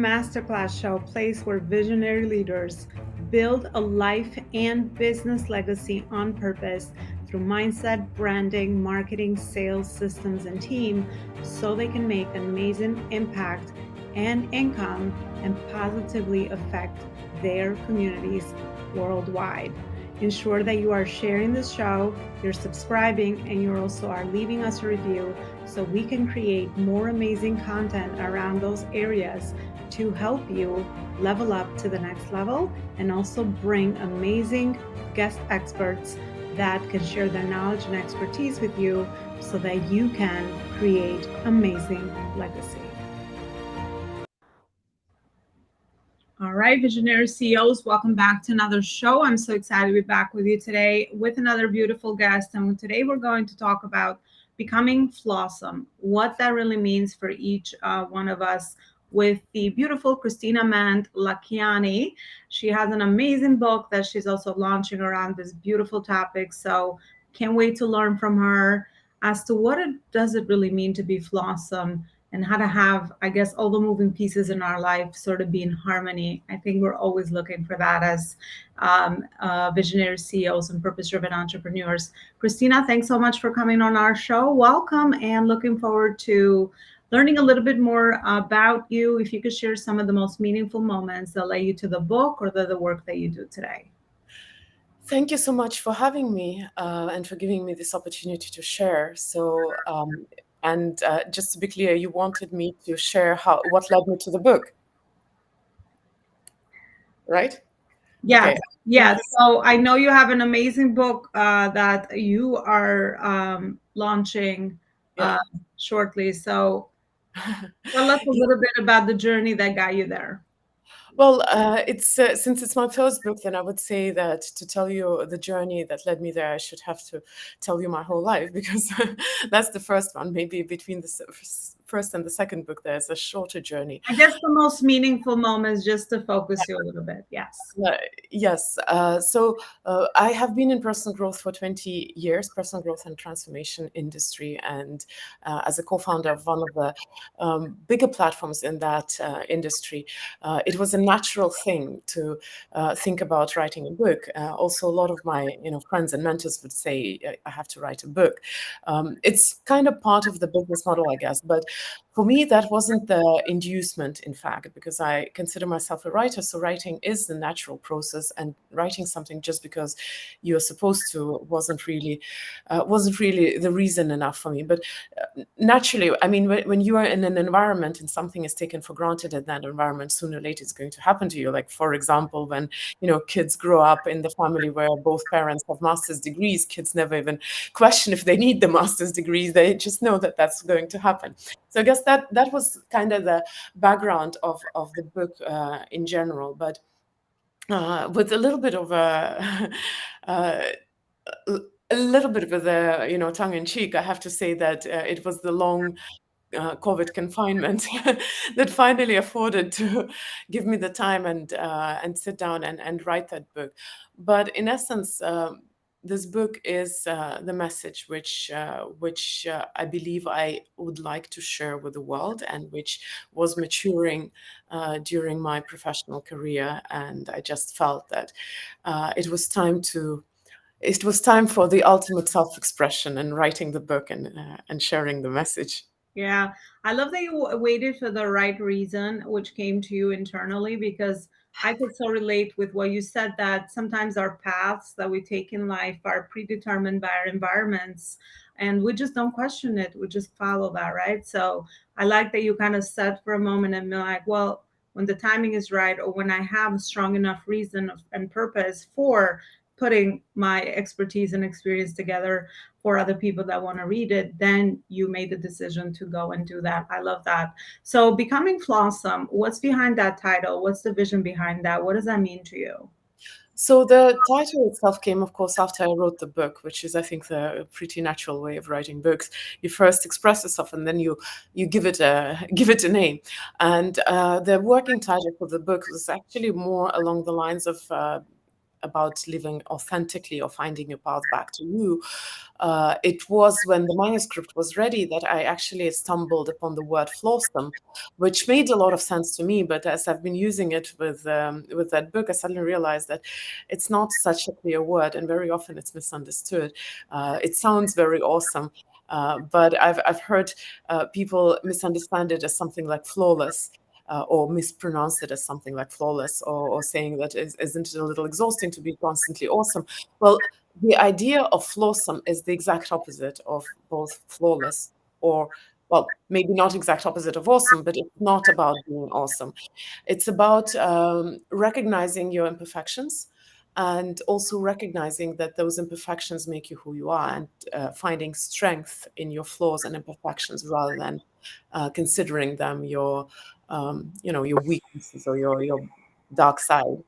Masterclass show, a place where visionary leaders build a life and business legacy on purpose through mindset, branding, marketing, sales, systems, and team so they can make an amazing impact and income and positively affect their communities worldwide. Ensure that you are sharing this show, you're subscribing, and you also are leaving us a review so we can create more amazing content around those areas to help you level up to the next level and also bring amazing guest experts that can share their knowledge and expertise with you so that you can create amazing legacy. All right, visionary CEOs, welcome back to another show. I'm so excited to be back with you today with another beautiful guest. And today we're going to talk about becoming flawsome, what that really means for each one of us with the beautiful Christina Lakiani. She has an amazing book that she's also launching around this beautiful topic. So can't wait to learn from her as to what does it really mean to be flawsome and how to have, I guess, all the moving pieces in our life sort of be in harmony. I think we're always looking for that as visionary CEOs and purpose-driven entrepreneurs. Christina, thanks so much for coming on our show. Welcome, and looking forward to learning a little bit more about you. If you could share some of the most meaningful moments that led you to the book or the work that you do today. Thank you so much for having me and for giving me this opportunity to share. So, just to be clear, you wanted me to share what led me to the book, right? Yes, Okay. yes. So I know you have an amazing book that you are launching Yeah. shortly. So tell us a little bit about the journey that got you there. Well, it's since it's my first book, then I would say that to tell you the journey that led me there, I should have to tell you my whole life because that's the first one. Maybe between the first and the second book, there's a shorter journey. I guess the most meaningful moments, just to focus you a little bit. Yes. Yes. I have been in personal growth for 20 years, personal growth and transformation industry, and as a co-founder of one of the bigger platforms in that industry, it was a natural thing to think about writing a book. Also, a lot of my friends and mentors would say, I have to write a book. It's kind of part of the business model, I guess, but for me, that wasn't the inducement, in fact, because I consider myself a writer. So writing is the natural process, and writing something just because you're supposed to wasn't really the reason enough for me. But naturally, I mean, when you are in an environment and something is taken for granted in that environment, sooner or later it's going to happen to you. Like, for example, when kids grow up in the family where both parents have master's degrees, kids never even question if they need the master's degrees. They just know that that's going to happen. So I guess that was kind of the background of the book in general, but with a little bit of a a little bit of a tongue in cheek, I have to say that it was the long COVID confinement that finally afforded to give me the time and sit down and write that book. But in essence, this book is the message which I believe I would like to share with the world, and which was maturing during my professional career. And I just felt that it was time for the ultimate self-expression and writing the book and sharing the message. Yeah, I love that you waited for the right reason, which came to you internally, because I could so relate with what you said, that sometimes our paths that we take in life are predetermined by our environments, and we just don't question it. We just follow that, right? So I like that you kind of sat for a moment and be like, well, when the timing is right, or when I have a strong enough reason and purpose for putting my expertise and experience together for other people that want to read it, then you made the decision to go and do that. I love that. So becoming flawsome, what's behind that title? What's the vision behind that? What does that mean to you? So the title itself came, of course, after I wrote the book, which is, I think, the pretty natural way of writing books. You first express yourself, and then you give it a name. And the working title for the book was actually more along the lines of about living authentically or finding your path back to you, it was when the manuscript was ready that I actually stumbled upon the word flawsome, which made a lot of sense to me. But as I've been using it with that book, I suddenly realized that it's not such a clear word, and very often it's misunderstood. It sounds very awesome, but I've heard people misunderstand it as something like flawless. Or mispronounce it as something like flawless, or saying that isn't it a little exhausting to be constantly awesome? Well, the idea of flawsome is the exact opposite of both flawless or, well, maybe not exact opposite of awesome, but it's not about being awesome. It's about recognizing your imperfections and also recognizing that those imperfections make you who you are, and finding strength in your flaws and imperfections rather than considering them your, your weaknesses or your dark side.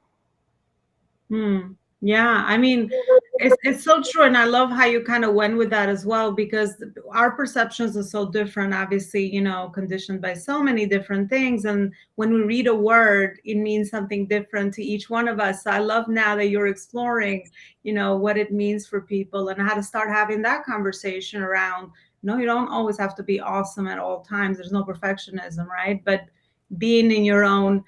Hmm. Yeah, I mean, it's so true, and I love how you kind of went with that as well, because our perceptions are so different. Obviously, conditioned by so many different things, and when we read a word, it means something different to each one of us. So I love now that you're exploring, what it means for people and how to start having that conversation around. No, you don't always have to be awesome at all times. There's no perfectionism, right? But being in your own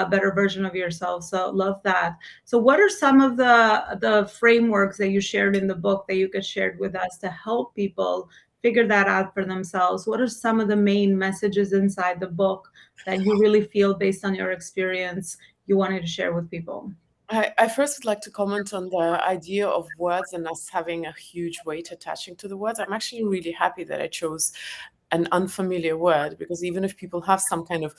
better version of yourself. So love that. So, what are some of the frameworks that you shared in the book that you could share with us to help people figure that out for themselves? What are some of the main messages inside the book that you really feel, based on your experience, you wanted to share with people? I first would like to comment on the idea of words and us having a huge weight attaching to the words. I'm actually really happy that I chose an unfamiliar word, because even if people have some kind of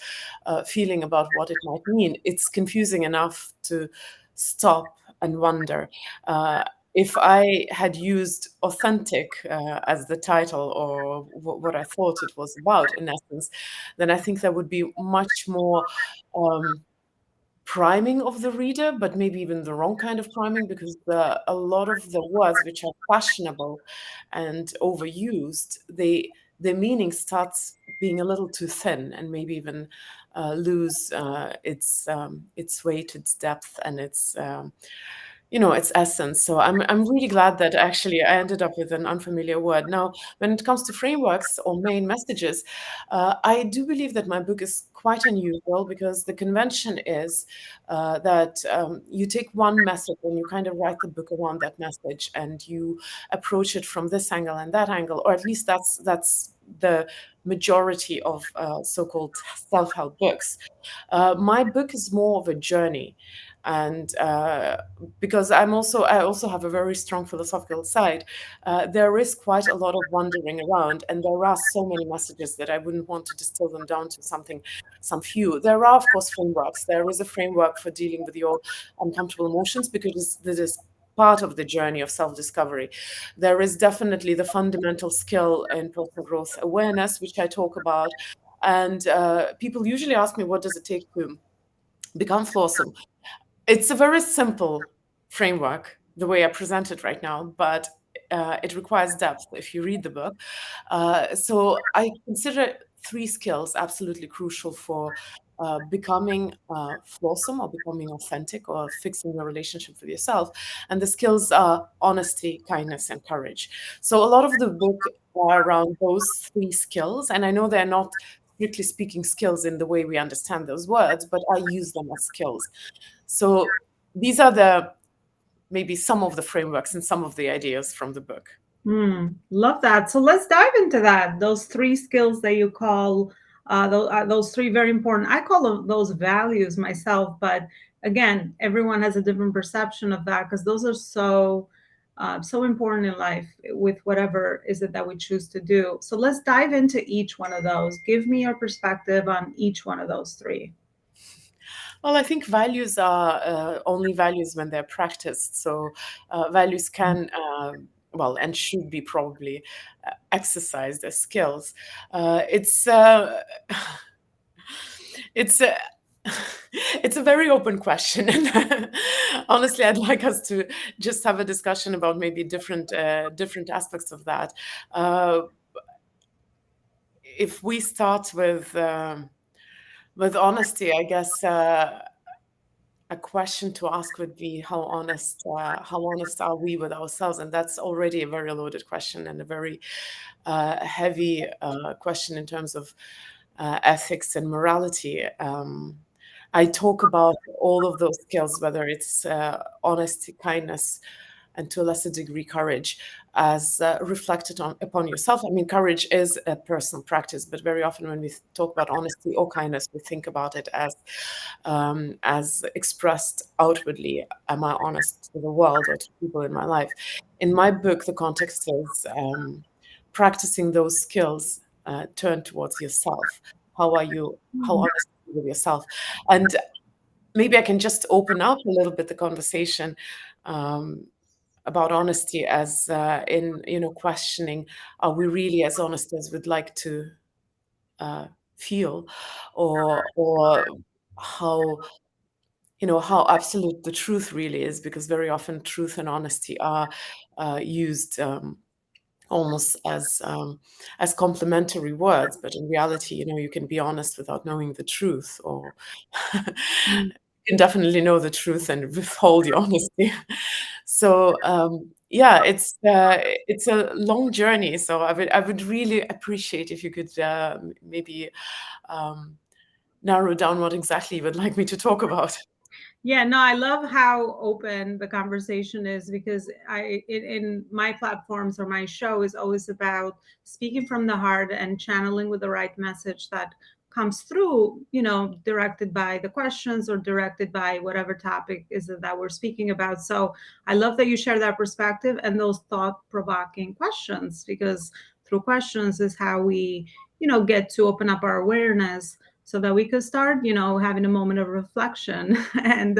feeling about what it might mean, it's confusing enough to stop and wonder. Uh, if I had used authentic as the title, or what I thought it was about, in essence, then I think there would be much more priming of the reader, but maybe even the wrong kind of priming, because a lot of the words which are fashionable and overused, their meaning starts being a little too thin, and maybe even lose its weight, its depth, and its essence. So I'm really glad that actually I ended up with an unfamiliar word. Now, when it comes to frameworks or main messages, I do believe that my book is quite unusual, because the convention is that you take one message and you kind of write the book around that message, and you approach it from this angle and that angle, or at least that's the majority of so-called self-help books. My book is more of a journey, and because I also have a very strong philosophical side, there is quite a lot of wandering around, and there are so many messages that I wouldn't want to distill them down to some few. There are, of course, frameworks. There is a framework for dealing with your uncomfortable emotions, because this is part of the journey of self-discovery. There is definitely the fundamental skill in personal growth awareness, which I talk about. And people usually ask me, what does it take to become flawsome? It's a very simple framework, the way I present it right now, but it requires depth if you read the book. So I consider three skills absolutely crucial for becoming flawsome, or becoming authentic, or fixing your relationship with yourself. And the skills are honesty, kindness, and courage. So a lot of the book are around those three skills. And I know they're not strictly speaking skills in the way we understand those words, but I use them as skills. So these are the maybe some of the frameworks and some of the ideas from the book. Love that. So let's dive into that. Those three skills that you call, those three very important. I call them those values myself, but again, everyone has a different perception of that, because those are so important in life with whatever is it that we choose to do. So let's dive into each one of those. Give me your perspective on each one of those three. Well, I think values are only values when they're practiced. So values can, well, and should be probably exercised as skills. It's it's a it's a very open question, and honestly, I'd like us to just have a discussion about maybe different aspects of that. Uh, if we start with honesty, I guess a question to ask would be how honest are we with ourselves? And that's already a very loaded question and a very heavy question in terms of ethics and morality. I talk about all of those skills, whether it's honesty, kindness, and to a lesser degree courage, as reflected upon yourself. I mean, courage is a personal practice, but very often when we talk about honesty or kindness, we think about it as expressed outwardly. Am I honest to the world or to people in my life? In my book, the context is practicing those skills turned towards yourself. How are you? How Mhm. honest are you with yourself? And maybe I can just open up a little bit the conversation um, about honesty as in questioning, are we really as honest as we'd like to uh, feel, or how how absolute the truth really is, because very often truth and honesty are used almost as complementary words, but in reality, you can be honest without knowing the truth, or you can definitely know the truth and withhold the honesty. So yeah, it's a long journey. So I would really appreciate if you could maybe um, narrow down what exactly you would like me to talk about. Yeah, no, I love how open the conversation is, because in my platforms or my show is always about speaking from the heart and channeling with the right message that comes through, directed by the questions or directed by whatever topic is it that we're speaking about. So I love that you share that perspective and those thought provoking questions, because through questions is how we, get to open up our awareness so that we could start, having a moment of reflection and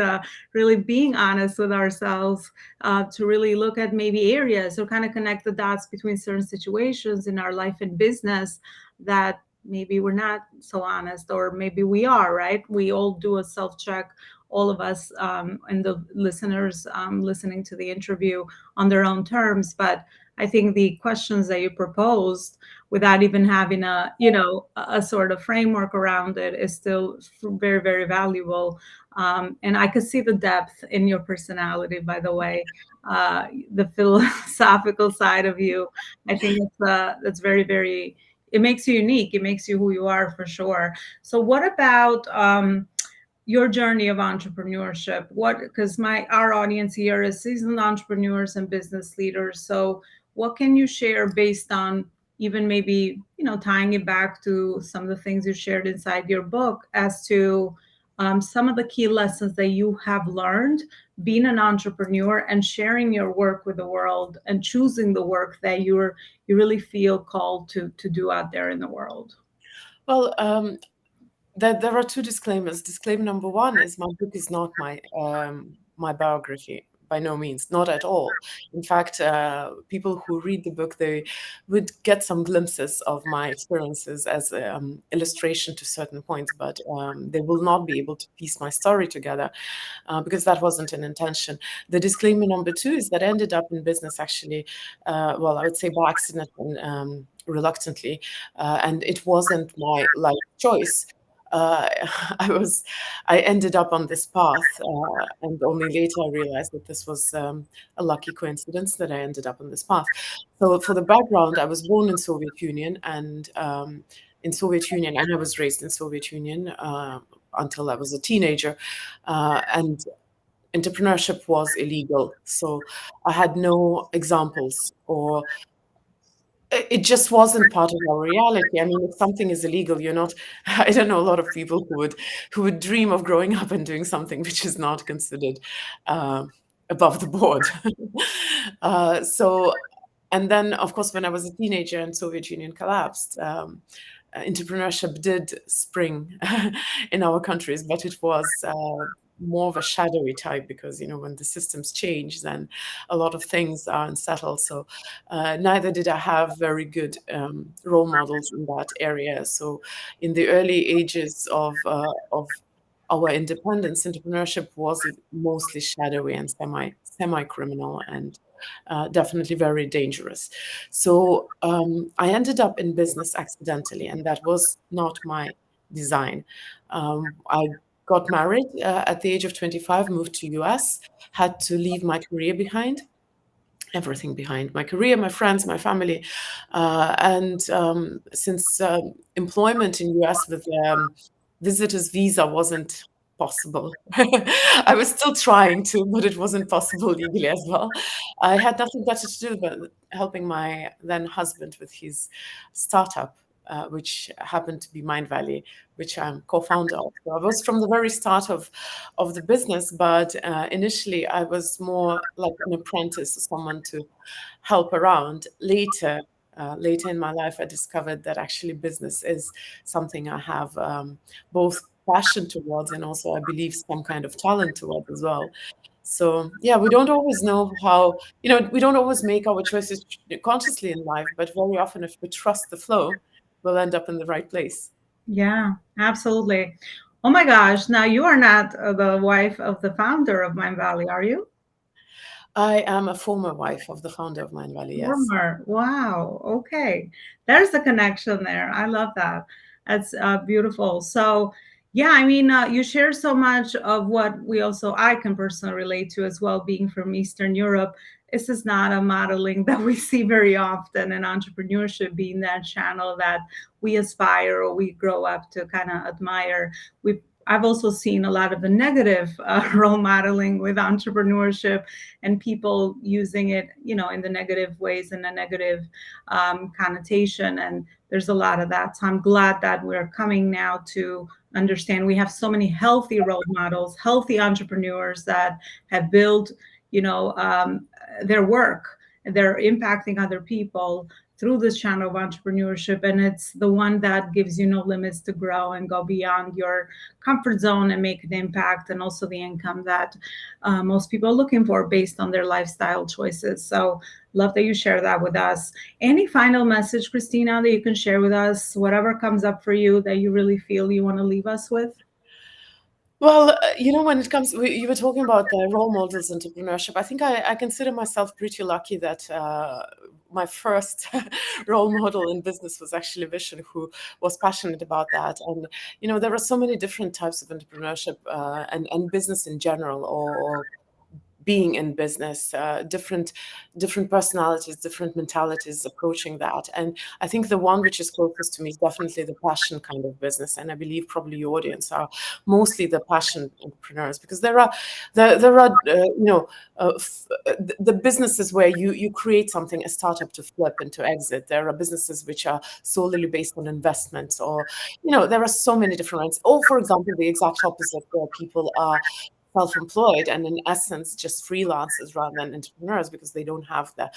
really being honest with ourselves, to really look at maybe areas or kind of connect the dots between certain situations in our life and business that maybe we're not so honest, or maybe we are, right? We all do a self check, all of us, and the listeners listening to the interview on their own terms. But I think the questions that you proposed, without even having a sort of framework around it, is still very, very valuable. And I could see the depth in your personality, by the way, the philosophical side of you. I think that's very, very, it makes you unique, it makes you who you are, for sure. So what about your journey of entrepreneurship? What, because my our audience here is seasoned entrepreneurs and business leaders. So what can you share based on, even maybe, tying it back to some of the things you shared inside your book, as to some of the key lessons that you have learned being an entrepreneur and sharing your work with the world and choosing the work that you really feel called to do out there in the world? Well, there are two disclaimers. Disclaimer number one is my book is not my biography, by no means, not at all. In fact, people who read the book, they would get some glimpses of my experiences as illustration to certain points, but they will not be able to piece my story together because that wasn't an intention. The disclaimer number two is that I ended up in business actually, well, I would say by accident and reluctantly, and it wasn't my life choice. Uh, I was, I ended up on this path, and only later I realized that this was a lucky coincidence that I ended up on this path. So, for the background, I was born in Soviet Union, and I was raised in Soviet Union until I was a teenager, and entrepreneurship was illegal. So, I had no examples, or it just wasn't part of our reality. I mean, if something is illegal, you're not. I don't know a lot of people who would dream of growing up and doing something which is not considered uh, above the board. So, and then, of course, when I was a teenager and Soviet Union collapsed, entrepreneurship did spring in our countries, but it was more of a shadowy type, because when the systems change, then a lot of things are unsettled. So neither did I have very good role models in that area. So in the early ages of our independence, entrepreneurship was mostly shadowy and semi criminal, and definitely very dangerous. So I ended up in business accidentally, and that was not my design. I got married at the age of 25, moved to US, had to leave my career behind, everything behind, my career, my friends, my family. And since employment in US with visitors visa wasn't possible, I was still trying to, but it wasn't possible legally as well. I had nothing better to do but helping my then husband with his startup, which happened to be Mind Valley, which I'm co-founder of. So I was from the very start of the business, but initially I was more like an apprentice, someone to help around. Later in my life, I discovered that actually business is something I have both passion towards and also I believe some kind of talent towards as well. So yeah, we don't always know how, we don't always make our choices consciously in life, but very often if we trust the flow, we'll end up in the right place. Yeah, absolutely. Oh my gosh. Now you are not the wife of the founder of Mind Valley, are you? I am a former wife of the founder of Mind Valley, yes. Warmer. Wow. Okay. There's the connection there. I love that. That's beautiful. So, yeah, I mean, you share so much of what I can personally relate to as well, being from Eastern Europe. This is not a modeling that we see very often in entrepreneurship, being that channel that we aspire or we grow up to kind of admire. I've also seen a lot of the negative role modeling with entrepreneurship and people using it, in the negative ways, in a negative connotation. And there's a lot of that. So I'm glad that we're coming now to understand we have so many healthy role models, healthy entrepreneurs that have built, their work. They're impacting other people through this channel of entrepreneurship, and it's the one that gives you no limits to grow and go beyond your comfort zone and make an impact, and also the income that most people are looking for based on their lifestyle choices. So love that you share that with us. Any final message, Christina, that you can share with us, whatever comes up for you that you really feel you want to leave us with? Well, when it comes, you were talking about the role models entrepreneurship. I think I consider myself pretty lucky that my first role model in business was actually Vishen, who was passionate about that. And there are so many different types of entrepreneurship and business in general, or being in business, different personalities, different mentalities approaching that. And I think the one which is closest to me is definitely the passion kind of business. And I believe probably your audience are mostly the passion entrepreneurs, because the businesses where you create something, a startup to flip and to exit. There are businesses which are solely based on investments, or there are so many different ones. Or for example, the exact opposite, where people are self-employed and in essence just freelancers rather than entrepreneurs, because they don't have the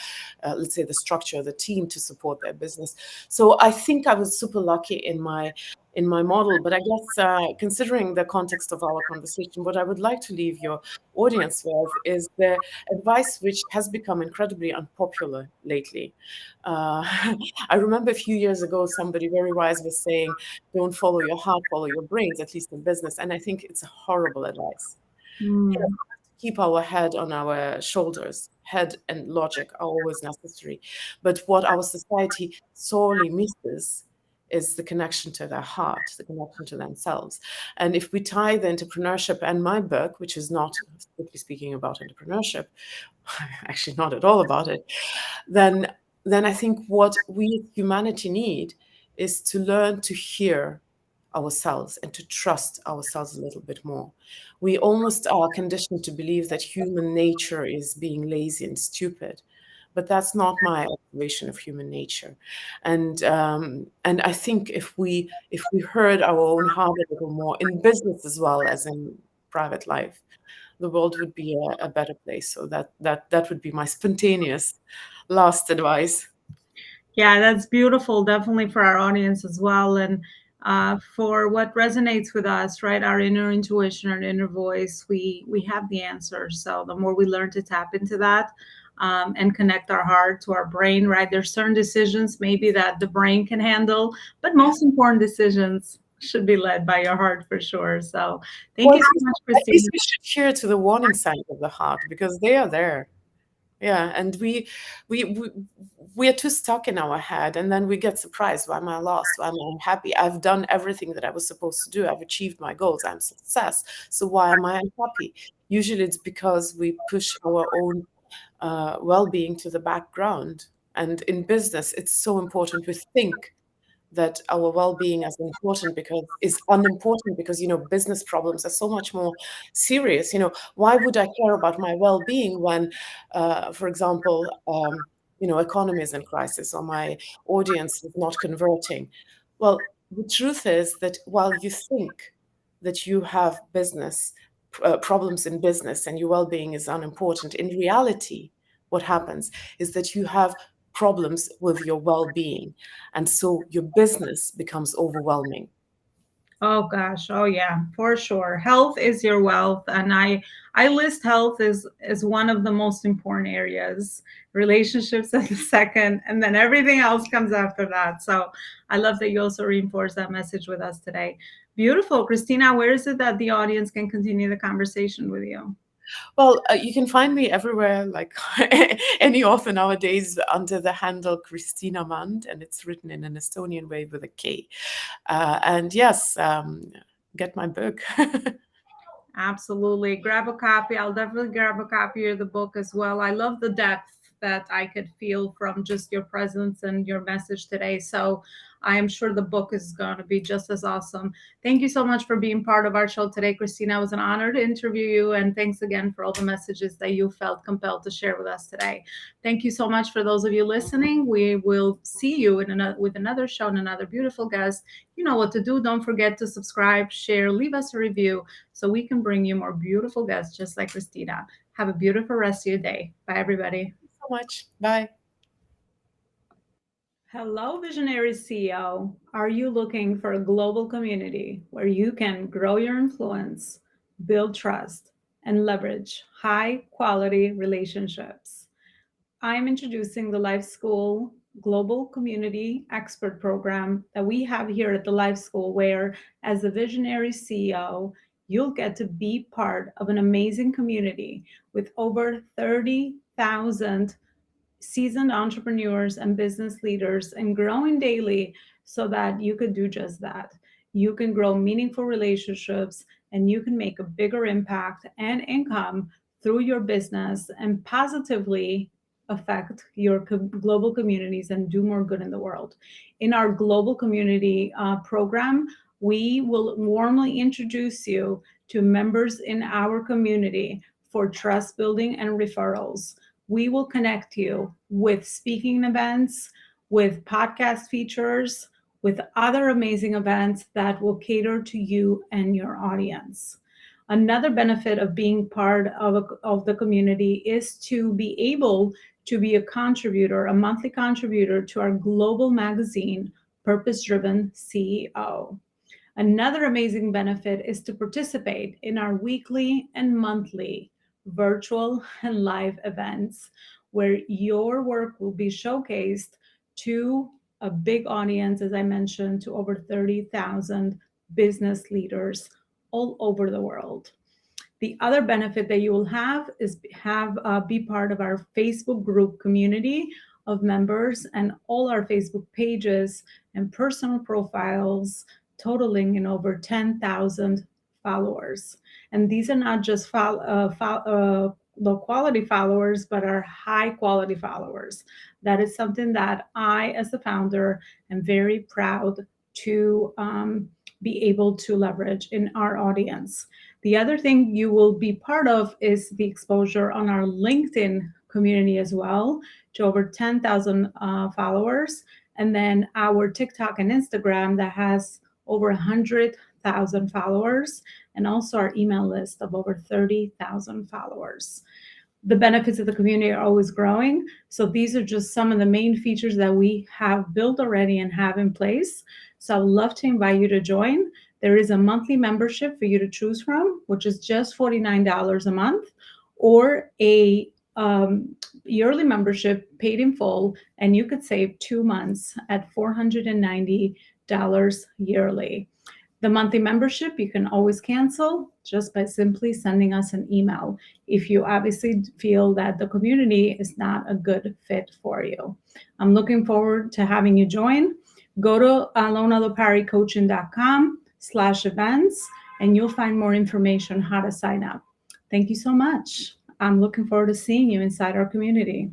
let's say the structure, the team to support their business. So I think I was super lucky in my model. But I guess considering the context of our conversation, what I would like to leave your audience with is the advice which has become incredibly unpopular lately. I remember a few years ago somebody very wise was saying, don't follow your heart, follow your brains, at least in business. And I think it's a horrible advice. Mm. Keep our head on our shoulders. Head and logic are always necessary. But what our society sorely misses is the connection to their heart, the connection to themselves. And if we tie the entrepreneurship and my book, which is not strictly speaking about entrepreneurship, actually not at all about it, then I think what we as humanity need is to learn to hear ourselves and to trust ourselves a little bit more. We almost are conditioned to believe that human nature is being lazy and stupid, but that's not my observation of human nature. And I think if we heard our own heart a little more in business as well as in private life, the world would be a better place. So that would be my spontaneous last advice. Yeah, that's beautiful, definitely for our audience as well. And for what resonates with us, right? Our inner intuition, our inner voice, we have the answer. So the more we learn to tap into that and connect our heart to our brain, right? There's certain decisions maybe that the brain can handle, but most important decisions should be led by your heart for sure. So thank Well, you so much, at least Christina. we should hear to the warning signs of the heart, because they are there. Yeah, and we we we are too stuck in our head, and then we get surprised. Why am I lost? Why am I unhappy? I've done everything that I was supposed to do. I've achieved my goals. I'm success. So why am I unhappy? Usually, it's because we push our own well-being to the background. And in business, it's so important. We think that our well-being is unimportant because business problems are so much more serious. Why would I care about my well-being when, for example, economy is in crisis or my audience is not converting? Well, the truth is that while you think that you have business problems in business and your well-being is unimportant, in reality what happens is that you have problems with your well-being, and so your business becomes overwhelming. Oh gosh, oh yeah, for sure. Health is your wealth, and I list health as one of the most important areas. Relationships at the second, and then everything else comes after that. So I love that you also reinforce that message with us today. Beautiful, Christina. Where is it that the audience can continue the conversation with you? Well, you can find me everywhere, like any author nowadays, under the handle Christina Mand, and it's written in an Estonian way with a K. And yes, get my book. Absolutely. Grab a copy. I'll definitely grab a copy of the book as well. I love the depth that I could feel from just your presence and your message today. So I am sure the book is going to be just as awesome. Thank you so much for being part of our show today, Christina. It was an honor to interview you. And thanks again for all the messages that you felt compelled to share with us today. Thank you so much for those of you listening. We will see you with another show and another beautiful guest. You know what to do. Don't forget to subscribe, share, leave us a review so we can bring you more beautiful guests just like Christina. Have a beautiful rest of your day. Bye, everybody. So much. Bye. Hello, Visionary CEO. Are you looking for a global community where you can grow your influence, build trust, and leverage high quality relationships? I'm introducing the Life School Global Community Expert Program that we have here at the Life School, where, as a visionary CEO, you'll get to be part of an amazing community with over 30,000 seasoned entrepreneurs and business leaders and growing daily so that you could do just that. You can grow meaningful relationships and you can make a bigger impact and income through your business and positively affect your global communities and do more good in the world. In our global community program, we will warmly introduce you to members in our community for trust building and referrals. We will connect you with speaking events, with podcast features, with other amazing events that will cater to you and your audience. Another benefit of being part of the community is to be able to be a contributor, a monthly contributor to our global magazine, Purpose Driven CEO. Another amazing benefit is to participate in our weekly and monthly virtual and live events where your work will be showcased to a big audience, as I mentioned, to over 30,000 business leaders all over the world. The other benefit that you will have is be part of our Facebook group community of members and all our Facebook pages and personal profiles totaling in over 10,000 followers. And these are not just low quality followers, but are high quality followers. That is something that I, as the founder, am very proud to be able to leverage in our audience. The other thing you will be part of is the exposure on our LinkedIn community as well, to over 10,000 followers. And then our TikTok and Instagram that has over 100,000 followers, and also our email list of over 30,000 followers. The benefits of the community are always growing. So these are just some of the main features that we have built already and have in place. So I'd love to invite you to join. There is a monthly membership for you to choose from, which is just $49 a month, or a yearly membership paid in full, and you could save 2 months at $490 yearly. The monthly membership, you can always cancel just by simply sending us an email if you obviously feel that the community is not a good fit for you. I'm looking forward to having you join. Go to elonaloparicoaching.com/events and you'll find more information on how to sign up. Thank you so much. I'm looking forward to seeing you inside our community.